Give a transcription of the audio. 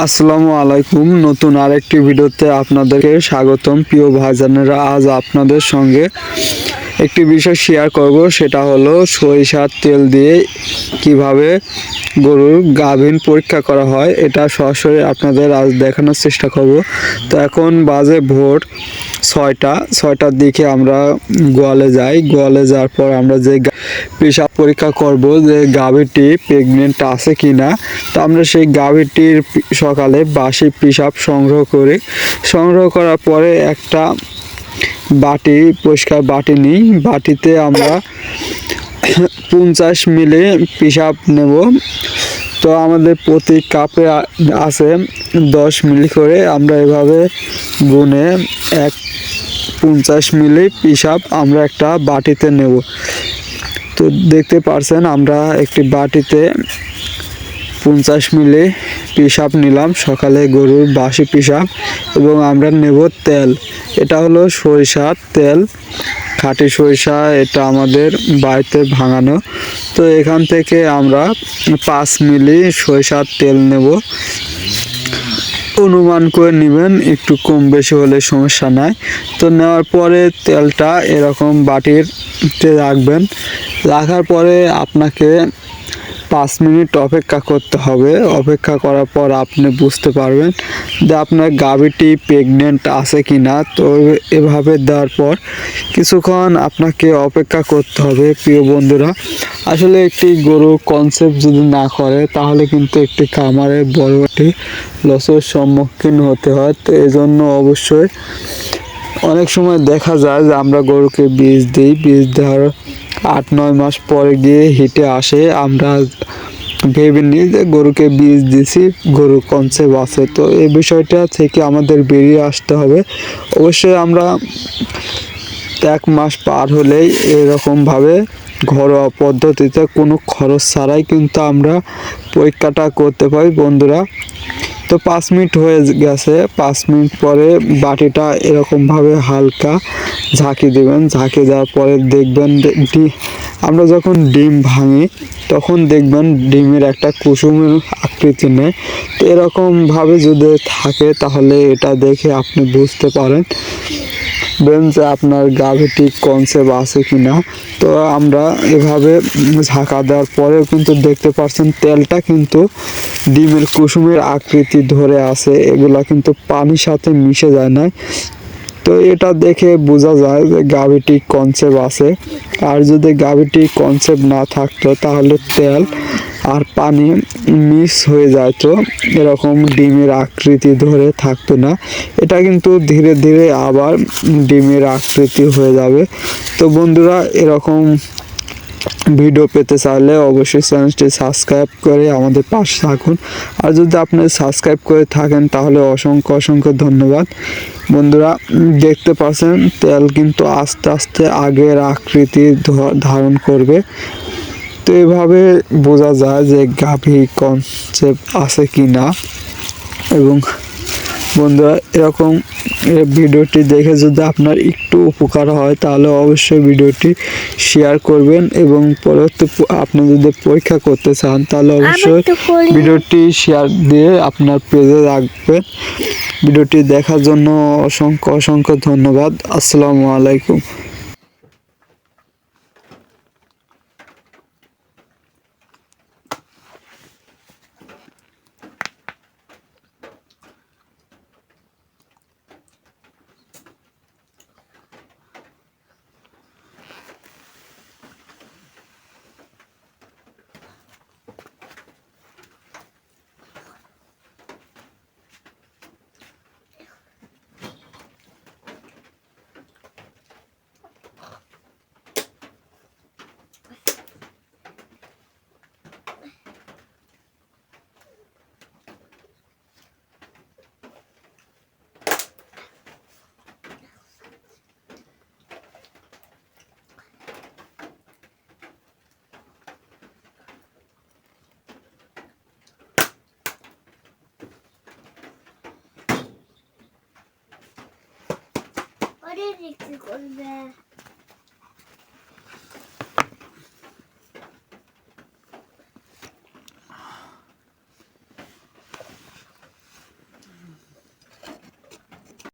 আসসালামু আলাইকুম। নতুন আরেকটি ভিডিওতে আপনাদেরকে স্বাগতম। প্রিয় ভাইজানেরা, আজ আপনাদের সঙ্গে একটি বিষয় শেয়ার করব, সেটা হলো সরিষার তেল দিয়ে কিভাবে গরুর গাভীর পরীক্ষা করা হয়। এটা সরাসরি আপনাদের আজ দেখানোর চেষ্টা করব। তো এখন বাজে ভোর 6টার দিকে আমরা গোয়ালে যাই। গোয়ালে যাওয়ার পর আমরা যে পেশাব পরীক্ষা করব যে গাভীটি প্রেগনেন্ট আছে কি না। তো আমরা সেই গাভীটির সকালে বাসি পেশাব সংগ্রহ করার পরে একটা পরিষ্কার বাটি নিই। বাটিতে আমরা 50 মিলি পেশাব নেব। তো আমাদের প্রতি কাপে আছে 10 মিলি করে। আমরা এভাবে গুনে 50 মিলি পেশাব আমরা একটা বাটিতে নেব। তো দেখতে পারছেন আমরা একটি বাটিতে 50 মিলি পেশাব নিলাম, সকালে গরুর বাসি পেশাব। এবং আমরা নেব তেল। এটা হলো সরিষার তেল, খাঁটি সরিষা। এটা আমাদের বাড়িতে ভাঙানো। তো এখান থেকে আমরা 5 মিলি সরিষার তেল নেব। অনুমান করে নেবেন, একটু কম বেশি হলে সমস্যা নাই। তো নেওয়ার পরে তেলটা এরকম বাটিতে রাখবেন। রাখার পরে আপনাকে 5 মিনিট অপেক্ষা করতে হবে। অপেক্ষা করার পর আপনি বুঝতে পারবেন যে আপনার গাভীটি প্রেগনেন্ট আছে কি না। তো এভাবে দেওয়ার পর কিছুক্ষণ আপনাকে অপেক্ষা করতে হবে। প্রিয় বন্ধুরা, আসলে একটি গরু কনসেপ্ট যদি না করে তাহলে কিন্তু একটি খামারে বড় একটি লসের সম্মুখীন হতে হয়। তো এজন্য অবশ্যই অনেক সময় দেখা যায় যে আমরা গরুকে বীজ দিই, বীজ দেওয়ার 8-9 মাস পরে গিয়ে হিটে আসে। আমরা ভেবে নিই যে গরুকে বীজ দিছি, গরু কনসেপ্ট আছে। তো এই বিষয়টা থেকে আমাদের বেরিয়ে আসতে হবে। অবশ্যই আমরা 1 মাস পার হলেই এরকমভাবে ঘরোয়া পদ্ধতিতে কোনো খরচ ছাড়াই কিন্তু আমরা পরীক্ষাটা করতে পারি বন্ধুরা। তো 5 মিনিট হয়ে গেছে। 5 মিনিট পরে বাটিটা এরকমভাবে হালকা ঝাঁকি দেবেন। ঝাঁকি দেওয়ার পরে দেখবেন আমরা যখন ডিম ভাঙি তখন দেখবেন ডিমের একটা কুসুমের আকৃতি নেয়। তো এরকমভাবে যদি থাকে তাহলে এটা দেখে আপনি বুঝতে পারেন যে আপনার গাভীটি কনসেপ্ট আছে কি না। তো আমরা এভাবে ঝাঁকা দেওয়ার পরেও কিন্তু দেখতে পাচ্ছেন তেলটা কিন্তু ডিমের কুসুমের আকৃতি ধরে আছে। এগুলা কিন্তু পানির সাথে মিশে যায় না। তো এটা দেখে বোঝা যায় যে গাভীটি কনসেপ্ট আছে। আর যদি গাভীটি কনসেপ্ট না থাকতো তাহলে তেল আর পানি মিক্স হয়ে যায়, তো এরকম ডিমের আকৃতি ধরে থাকতো না। এটা কিন্তু ধীরে ধীরে আবার ডিমের আকৃতি হয়ে যাবে। তো বন্ধুরা, এরকম ভিডিও পেতে চাইলে অবশ্যই চ্যানেলটি সাবস্ক্রাইব করে আমাদের পাশে থাকুন। আর যদি আপনি সাবস্ক্রাইব করে থাকেন তাহলে অসংখ্য ধন্যবাদ। বন্ধুরা, দেখতে পাচ্ছেন তেল কিন্তু আস্তে আস্তে আগের আকৃতি ধারণ করবে। তো এভাবে বোঝা যায় যে গাভী কনসেপ্ট আছে কি না। এবং বন্ধুরা, এরকম ভিডিওটি দেখে যদি আপনার একটু উপকার হয় তাহলে অবশ্যই ভিডিওটি শেয়ার করবেন। এবং পরবর্তী আপনি যদি পরীক্ষা করতে চান তাহলে অবশ্যই ভিডিওটি শেয়ার দিয়ে আপনার পেজে রাখবেন। ভিডিওটি দেখার জন্য অসংখ্য ধন্যবাদ। আসসালামু আলাইকুম। Oraya gittik oraya.